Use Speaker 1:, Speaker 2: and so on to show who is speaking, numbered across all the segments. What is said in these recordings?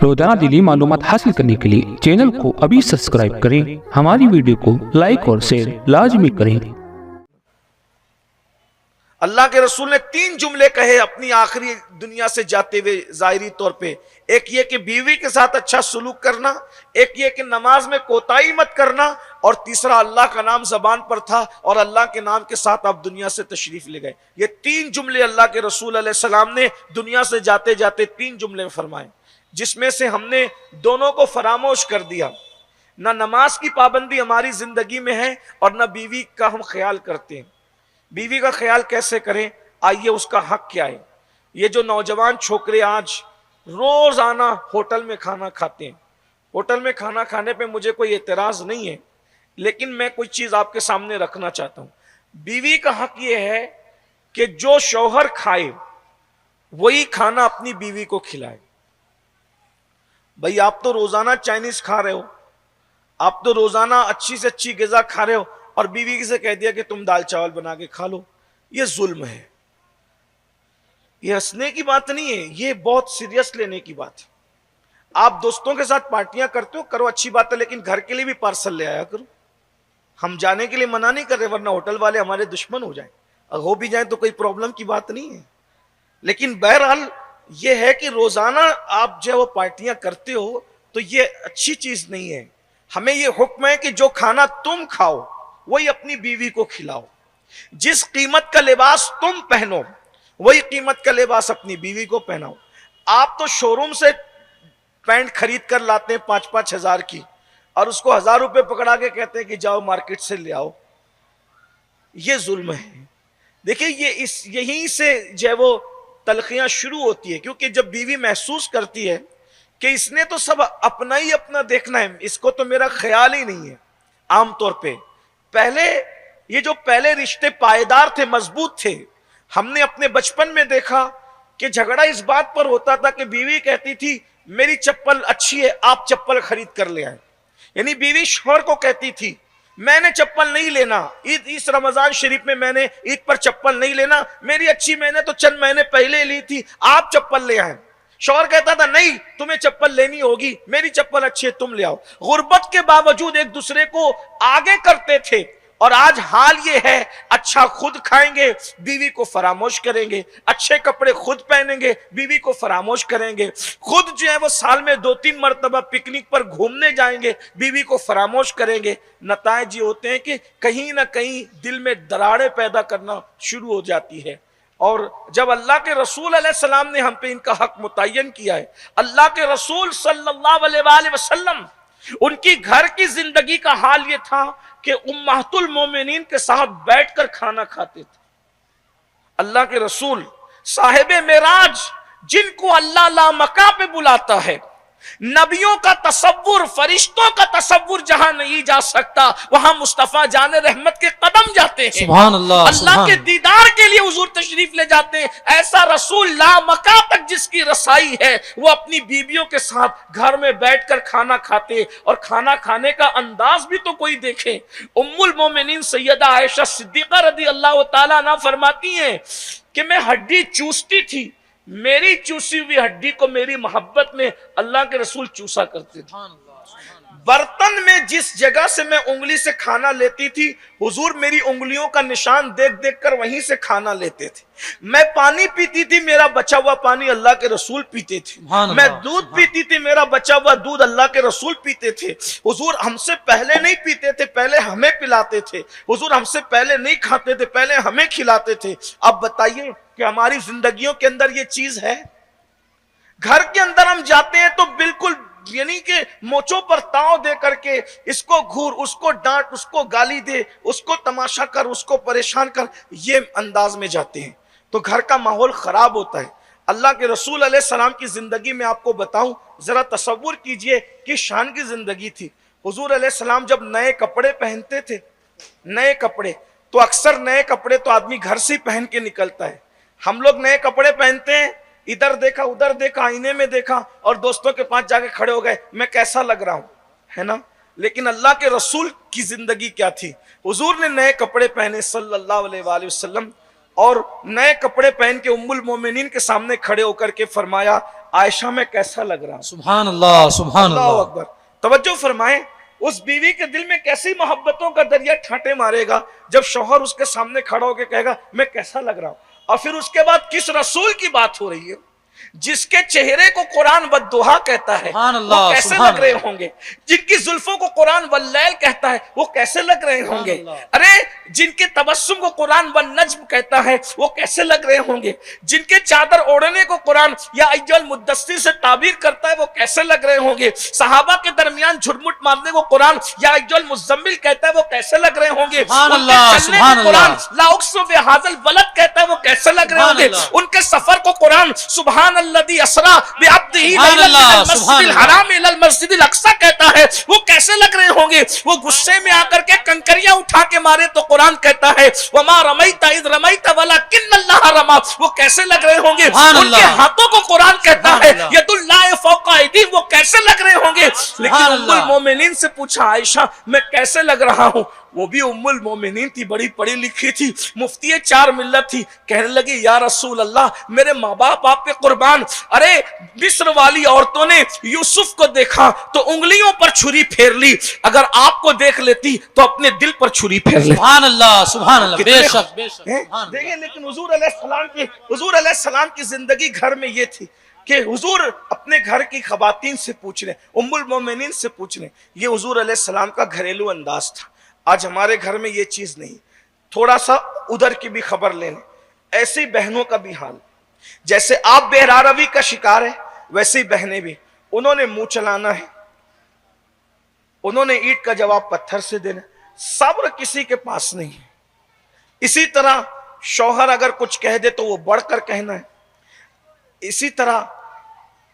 Speaker 1: रोजाना दिली मालूमात हासिल करने के लिए चैनल को अभी सब्सक्राइब करें। हमारी वीडियो को लाइक और शेयर लाजमी करें।
Speaker 2: अल्लाह के रसूल ने 3 जुमले कहे अपनी आखिरी दुनिया से जाते हुए ज़ाहिरी तौर पे। एक ये कि बीवी के साथ अच्छा सलूक करना, एक ये कि नमाज में कोताही मत करना, और तीसरा अल्लाह का नाम ज़बान पर था और अल्लाह के नाम के साथ आप दुनिया से तशरीफ ले गए। ये 3 जुमले अल्लाह के रसूल अलैहि सलाम ने दुनिया से जाते जाते 3 जुमले फरमाए, जिसमें से हमने दोनों को फरामोश कर दिया। ना नमाज की पाबंदी हमारी जिंदगी में है और ना बीवी का हम ख्याल करते हैं। बीवी का ख्याल कैसे करें, आइए उसका हक क्या है। ये जो नौजवान छोकरे आज रोजाना होटल में खाना खाते हैं, होटल में खाना खाने पे मुझे कोई एतराज नहीं है, लेकिन मैं कोई चीज आपके सामने रखना चाहता हूं। बीवी का हक ये है कि जो शौहर खाए वही खाना अपनी बीवी को खिलाए। भाई आप तो रोजाना चाइनीज खा रहे हो, आप तो रोजाना अच्छी से अच्छी ग़िज़ा खा रहे हो और बीवी से कह दिया कि तुम दाल चावल बना के खा लो। ये जुल्म है, ये हंसने की बात नहीं है, ये बहुत सीरियस लेने की बात है। आप दोस्तों के साथ पार्टियां करते हो, करो, अच्छी बात है, लेकिन घर के लिए भी पार्सल ले आया करो। हम जाने के लिए मना नहीं कर रहे, वरना होटल वाले हमारे दुश्मन हो जाएं। अगर हो भी जाए तो कोई प्रॉब्लम की बात नहीं है, लेकिन बहरहाल ये है कि रोजाना आप जो वो पार्टियां करते हो तो ये अच्छी चीज नहीं है। हमें ये हुक्म है कि जो खाना तुम खाओ वही अपनी बीवी को खिलाओ। जिस कीमत का लिबास तुम पहनो वही कीमत का लिबास अपनी बीवी को पहनाओ। आप तो शोरूम से पैंट खरीद कर लाते हैं 5-5 हजार की, और उसको 1000 रुपए पकड़ा के कहते हैं कि जाओ मार्केट से ले आओ। ये जुल्म है। देखिए यहीं से जो वो तलखियां शुरू होती है, क्योंकि जब बीवी महसूस करती है कि इसने तो सब अपना ही अपना देखना है, इसको तो मेरा ख्याल ही नहीं है। आमतौर पे पहले ये जो पहले रिश्ते पायदार थे, मजबूत थे, हमने अपने बचपन में देखा कि झगड़ा इस बात पर होता था कि बीवी कहती थी मेरी चप्पल अच्छी है, आप चप्पल खरीद कर ले आए। यानी बीवी शौहर को कहती थी मैंने चप्पल नहीं लेना, इस रमजान शरीफ में मैंने ईद पर चप्पल नहीं लेना, मेरी अच्छी मैंने तो चंद महीने पहले ली थी, आप चप्पल ले आए। शौहर कहता था नहीं तुम्हें चप्पल लेनी होगी, मेरी चप्पल अच्छी है, तुम ले आओ। गुर्बत के बावजूद एक दूसरे को आगे करते थे। और आज हाल ये है, अच्छा खुद खाएंगे बीवी को फरामोश करेंगे, अच्छे कपड़े खुद पहनेंगे बीवी को फरामोश करेंगे, खुद जो है वो साल में 2-3 मरतबा पिकनिक पर घूमने जाएंगे बीवी को फरामोश करेंगे। नताइज ये होते हैं कि कहीं ना कहीं दिल में दरारें पैदा करना शुरू हो जाती है। और जब अल्लाह के रसूल अलैहि सलाम ने हम पे इनका हक मुतय्यन किया है, अल्लाह के रसूल सल्लल्लाहु अलैहि वसल्लम उनकी घर की जिंदगी का हाल ये था कि उम्महातुल मोमिनीन के साथ बैठकर खाना खाते थे। अल्लाह के रसूल साहिबे मेराज, जिनको अल्लाह लामका पे बुलाता है, नबियों का तसव्वुर, फरिश्तों का तसव्वुर जहां नहीं जा सकता वहां मुस्तफा जाने रहमत के कदम जाते हैं। सुभान अल्लाह, अल्लाह के दीदार के लिए हुजूर तशरीफ ले जाते हैं। ऐसा रसूल लामका तक जिसकी रसाई है वो अपनी बीबियों के साथ घर में बैठकर खाना खाते, और खाना खाने का अंदाज भी तो कोई देखे। उम्मुल मोमिनीन सैयदा आयशा सिद्दीका रदी अल्लाह ताला अन्हा फरमाती हैं कि मैं हड्डी चूसती थी, मेरी चूसी हुई हड्डी को मेरी मोहब्बत में अल्लाह के रसूल चूसा करते थे। बर्तन में जिस जगह से मैं उंगली से खाना लेती थी हुजूर मेरी उंगलियों का निशान देख देख कर वहीं से खाना लेते थे। मैं पानी पीती थी, मेरा बचा हुआ पानी अल्लाह के रसूल पीते थे। मैं दूध पीती थी, मेरा बचा हुआ दूध अल्लाह के रसूल पीते थे। हुजूर हमसे पहले नहीं पीते थे, पहले हमें पिलाते थे। हुजूर हमसे पहले नहीं खाते थे, पहले हमें खिलाते थे। अब बताइए कि हमारी जिंदगियों के अंदर ये चीज है? घर के अंदर हम जाते हैं तो बिल्कुल यानी कि मोचों पर ताव दे करके इसको घूर, उसको डांट, उसको गाली दे, उसको तमाशा कर, उसको परेशान कर, ये अंदाज में जाते हैं तो घर का माहौल खराब होता है। अल्लाह के रसूल अलैहि सलाम की जिंदगी में आपको बताऊं, जरा तसव्वुर कीजिए कि शान की जिंदगी थी। हुजूर अलैहि सलाम जब नए कपड़े पहनते थे, नए कपड़े तो अक्सर नए कपड़े तो आदमी घर से ही पहन के निकलता है। हम लोग नए कपड़े पहनते हैं, इधर देखा उधर देखा, आईने में देखा और दोस्तों के पास जाके खड़े हो गए, मैं कैसा लग रहा हूं, है ना। लेकिन अल्लाह के रसूल की जिंदगी क्या थी? हुजूर ने नए कपड़े पहने सल्लल्लाहु अलैहि वसल्लम, और नए कपड़े पहन के उम्मुल मोमिनीन के सामने खड़े होकर के फरमाया आयशा मैं कैसा लग रहा हूं।
Speaker 3: सुभान अल्लाह, सुभान
Speaker 2: अल्लाह
Speaker 3: अल्लाह।
Speaker 2: अकबर। तवज्जो फरमाएं, उस बीवी के दिल में कैसी मोहब्बतों का दरिया ठाटे मारेगा जब शौहर उसके सामने खड़ा होकर कहेगा मैं कैसा लग रहा हूं। और फिर उसके बाद किस रसूल की बात हो रही है जिसके चेहरे को कुरान बद्दुहा कहता है, वो कैसे लग रहे होंगे। जिनकी जुल्फों को कुरान वल्लैल कहता है, वो कैसे लग रहे होंगे। अरे जिनके तबस्सुम को कुरान वन्नज्म कहता है, वो कैसे लग रहे होंगे। जिनके चादर ओढ़ने को कुरान या अय्युल मुद्दस्सिर से ताबीर करता है, वो कैसे लग रहे होंगे। सहाबा के दरमियान झुरमुट मारने को कुरान या अय्युल मुज़्ज़म्मिल कहता है, वो कैसे लग रहे होंगे। उनके चलने को कुरान ला उक़्सिमु बिहाज़ल बलद कहता है, वो कैसे लग रहे होंगे। उनके सफर को कुरान सुभान अल्लज़ी अस्रा बिअब्दिही लैलन मिनल मस्जिदिल हराम इलल मस्जिदिल अक़सा कहता है, वो कैसे लग रहे होंगे। वो गुस्से में आकर के कंकरियां उठा के मारे तो कुरान कहता है वमा रमैता इज़ रमैता वलाकिन्नल्लाह रमा, वो कैसे लग रहे होंगे। उनके हाथों को कुरान कहता है यदुल्लाहि फौका अयदीहिम, वो कैसे लग रहे होंगे। लेकिन उम्मुल मोमिनीन से पूछा आयशा मैं कैसे लग रहा हूं। वो भी उम्मुल मोमिनीन थी, बड़ी पढ़ी लिखी थी, मुफ्ती चार मिल्लत थी। कहने लगी या रसूल अल्लाह मेरे माँ बाप आप पे कुर्बान। अरे मिस्र वाली औरतों ने यूसुफ को देखा तो उंगलियों पर छुरी फेर ली, अगर आपको देख लेती तो अपने दिल पर छुरी फेर लेती।
Speaker 3: सुभान अल्लाह, सुभान अल्लाह। बेशक बेशक
Speaker 2: देखिए, लेकिन हुजूर अलैहिस्सलाम की जिंदगी घर में ये थी कि हुजूर अपने घर की खवातीन से पूछ रहे, उम्मुल मोमिनीन से पूछ रहे। ये हुजूर अलैहिस्सलाम का घरेलू अंदाज था। आज हमारे घर में ये चीज नहीं। थोड़ा सा उधर की भी खबर ले लें, ऐसी बहनों का भी हाल। जैसे आप बेहरारवी का शिकार है, वैसे ही बहनें भी। उन्होंने मुंह चलाना है, उन्होंने ईंट का जवाब पत्थर से देना। सब्र किसी के पास नहीं है। इसी तरह शौहर अगर कुछ कह दे तो वो बढ़कर कहना है। इसी तरह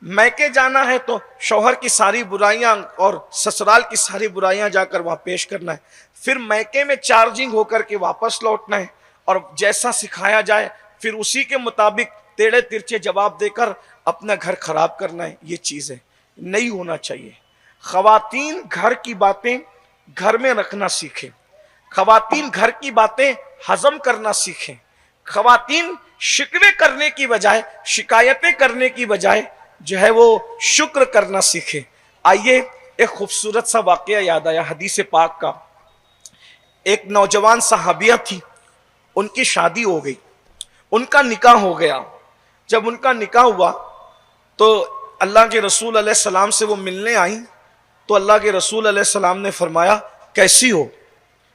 Speaker 2: मैके जाना है तो शौहर की सारी बुराइयां और ससुराल की सारी बुराइयां जाकर वहां पेश करना है। फिर मैके में चार्जिंग होकर के वापस लौटना है और जैसा सिखाया जाए फिर उसी के मुताबिक टेढ़े तिरछे जवाब देकर अपना घर खराब करना है। ये चीजें नहीं होना चाहिए। खवातीन घर की बातें घर में रखना सीखें। खवातीन घर की बातें हजम करना सीखें। खवातीन शिकवे करने की बजाय, शिकायतें करने की बजाय जो है वो शुक्र करना सीखे। आइए एक खूबसूरत सा वाकया याद आया हदीस पाक का। एक नौजवान सहाबिया थी, उनकी शादी हो गई, उनका निकाह हो गया। जब उनका निकाह हुआ तो अल्लाह के रसूल अलैहिस्सलाम से वो मिलने आई तो अल्लाह के रसूल अलैहिस्सलाम ने फरमाया कैसी हो।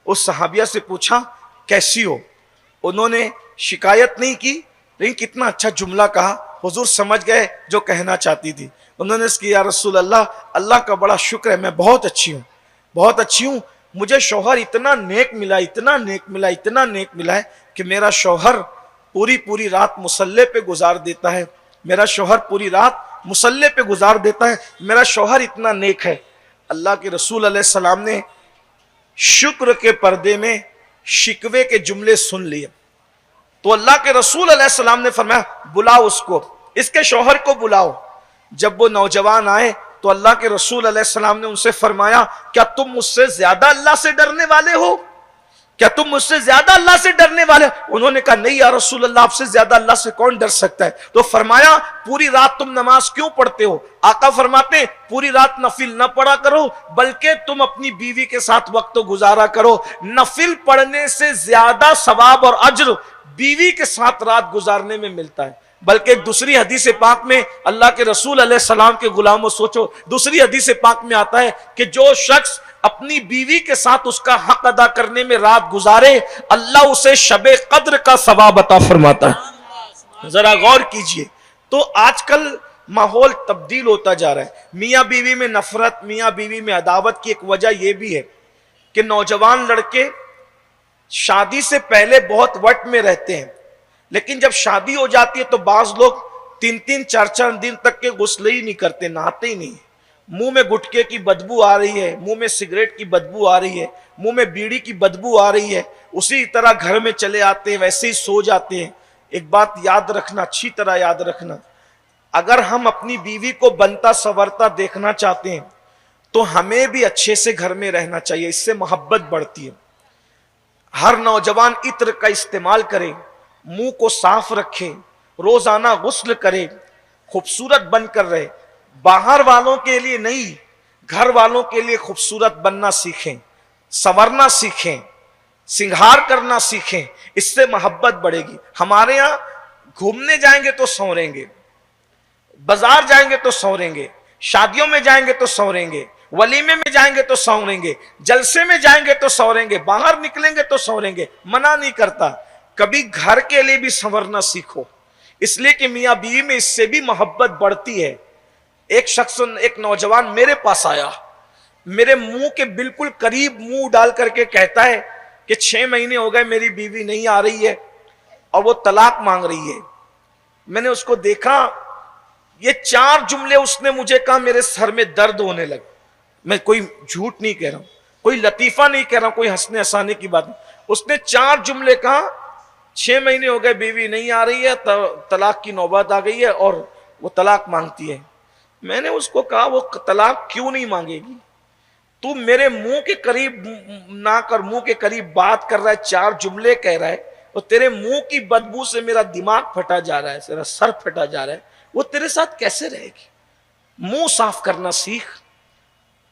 Speaker 2: उस सहाबिया से पूछा कैसी हो। उन्होंने शिकायत नहीं की, लेकिन कितना अच्छा जुमला कहा। हुजूर समझ गए जो कहना चाहती थी। उन्होंने इसकी या रसूल अल्लाह, अल्लाह का बड़ा शुक्र है, मैं बहुत अच्छी हूँ, बहुत अच्छी हूँ। मुझे शौहर इतना नेक मिला, इतना नेक मिला, इतना नेक मिला है कि मेरा शौहर पूरी पूरी रात मुसल्ले पे गुजार देता है। मेरा शौहर पूरी रात मुसल्ले पे गुजार देता है। मेरा शौहर इतना नेक है। अल्लाह के रसूल अलैहिस्सलाम ने शुक्र के पर्दे में शिकवे के जुमले सुन लिए तो अल्लाह के रसूल अलैहिस्सलाम ने फरमाया बुलाओ उसको, इसके शौहर को बुलाओ। जब वो नौजवान आए तो अल्लाह के रसूल अलैहिस्सलाम ने उनसे फरमाया क्या तुम मुझसे ज्यादा अल्लाह से डरने वाले हो। क्या तुम मुझसे ज्यादा अल्लाह से डरने वाले। उन्होंने कहा नहीं या रसूल अल्लाह, आपसे ज्यादा अल्लाह से कौन डर सकता है। तो फरमाया पूरी रात तुम नमाज क्यों पढ़ते हो। आका फरमाते पूरी रात नफिल न पढ़ा करो, बल्कि तुम अपनी बीवी के साथ वक्त गुजारा करो। नफिल पढ़ने से ज्यादा सवाब और अज्र बीवी के साथ रात गुजारने में मिलता है। बल्कि दूसरी हदीस पाक में अल्लाह के रसूल अलैहिस्सलाम के गुलामों, सोचो दूसरी हदीस पाक में आता है कि जो शख्स अपनी बीवी के साथ उसका हक अदा करने में रात गुजारे, अल्लाह उसे शबे कद्र का सवाब अता फरमाता है। जरा गौर कीजिए। तो आजकल माहौल तब्दील होता जा रहा है। मियाँ बीवी में नफरत, मियाँ बीवी में अदावत की एक वजह यह भी है कि नौजवान लड़के शादी से पहले बहुत वट में रहते हैं, लेकिन जब शादी हो जाती है तो बाज लोग 3-3, 4-4 दिन तक के गुस्ल ही नहीं करते, नहाते ही नहीं। मुंह में गुटखे की बदबू आ रही है, मुंह में सिगरेट की बदबू आ रही है, मुंह में बीड़ी की बदबू आ रही है। उसी तरह घर में चले आते हैं, वैसे ही सो जाते हैं। एक बात याद रखना, अच्छी तरह याद रखना, अगर हम अपनी बीवी को बनता संवरता देखना चाहते हैं तो हमें भी अच्छे से घर में रहना चाहिए, इससे मोहब्बत बढ़ती है। हर नौजवान इत्र का इस्तेमाल करे, मुंह को साफ रखे, रोजाना गुस्ल करे, खूबसूरत बनकर रहे। बाहर वालों के लिए नहीं, घर वालों के लिए खूबसूरत बनना सीखें, संवरना सीखें, सिंगार करना सीखें। इससे मोहब्बत बढ़ेगी। हमारे यहां घूमने जाएंगे तो संवरेंगे, बाजार जाएंगे तो संवरेंगे, शादियों में जाएंगे तो संवरेंगे, वलीमे में जाएंगे तो संवरेंगे, जलसे में जाएंगे तो संवरेंगे, बाहर निकलेंगे तो संवरेंगे। मना नहीं करता, कभी घर के लिए भी संवरना सीखो, इसलिए कि मियां बीवी में इससे भी मोहब्बत बढ़ती है। एक शख्स, एक नौजवान मेरे पास आया, मेरे मुंह के बिल्कुल करीब मुंह डाल करके कहता है कि 6 महीने हो गए मेरी बीवी नहीं आ रही है और वो तलाक मांग रही है। मैंने उसको देखा, ये 4 जुमले उसने मुझे कहा, मेरे सर में दर्द होने लगा। मैं कोई झूठ नहीं कह रहा हूं, कोई लतीफा नहीं कह रहा हूं, कोई हंसने हंसाने की बात नहीं। उसने 4 जुमले कहा, 6 महीने हो गए बीवी नहीं आ रही है, तलाक की नौबत आ गई है और वो तलाक मांगती है। मैंने उसको कहा वो तलाक क्यों नहीं मांगेगी? तू मेरे मुंह के करीब ना कर, मुंह के करीब बात कर रहा है, 4 जुमले कह रहा है, और तेरे मुंह की बदबू से मेरा दिमाग फटा जा रहा है, मेरा सर फटा जा रहा है। वो तेरे साथ कैसे रहेगी? मुंह साफ करना सीख,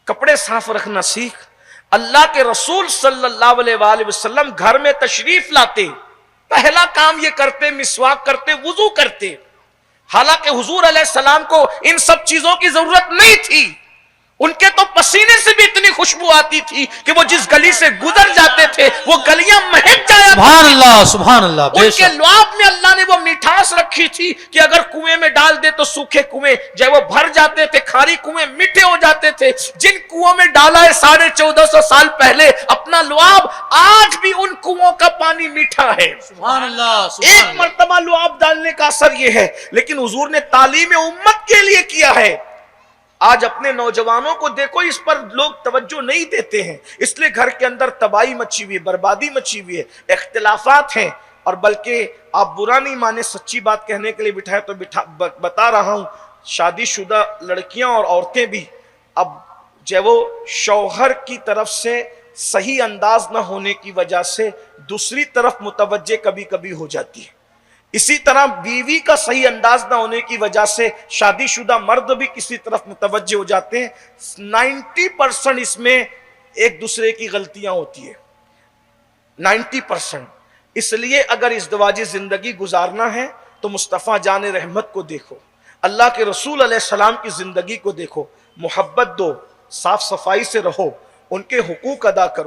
Speaker 2: कपड़े साफ रखना सीख। अल्लाह के रसूल सल्लल्लाहु अलैहि वसल्लम घर में तशरीफ लाते, पहला काम ये करते, मिसवाक करते, वुजू करते। हालांकि हुजूर अलैहिस्सलाम को इन सब चीजों की जरूरत नहीं थी, उनके तो पसीने से भी इतनी खुशबू आती थी कि वो जिस गली से गुजर जाते थे वो गलियां महक जाया।
Speaker 3: सुभान अल्लाह, सुभान अल्लाह।
Speaker 2: उनके लुआब में अल्लाह ने वो मिठास रखी थी कि अगर कुएं में डाल दे तो सूखे कुएं जब वो भर जाते थे, खारी कुएं मीठे हो जाते थे। जिन कुओं में डाला है 1450 साल पहले अपना लुआब, आज भी उन कुओं का पानी मीठा है।
Speaker 3: सुभान अल्लाह।
Speaker 2: एक मर्तबा लुआब डालने का असर यह है, लेकिन हुजूर ने तालीम उम्मत के लिए किया है। आज अपने नौजवानों को देखो, इस पर लोग तवज्जो नहीं देते हैं, इसलिए घर के अंदर तबाही मची हुई है, बर्बादी मची हुई है, इख्तिलाफात हैं। और बल्कि आप बुरा नहीं माने, सच्ची बात कहने के लिए बिठाए तो बता रहा हूं, शादीशुदा लड़कियां और औरतें भी अब जब वो शौहर की तरफ से सही अंदाज न होने की वजह से दूसरी तरफ मुतवज्जे कभी कभी हो जाती है। इसी तरह बीवी का सही अंदाज ना होने की वजह से शादीशुदा मर्द भी किसी तरफ मुतवज्जे हो जाते हैं। 90% इसमें एक दूसरे की गलतियां होती है, 90%। इसलिए अगर इज़्दिवाजी जिंदगी गुजारना है तो मुस्तफ़ा जान रहमत को देखो, अल्लाह के रसूल अलैहिस्सलाम की जिंदगी को देखो, मोहब्बत दो, साफ सफाई से रहो, उनके हुकूक अदा करो।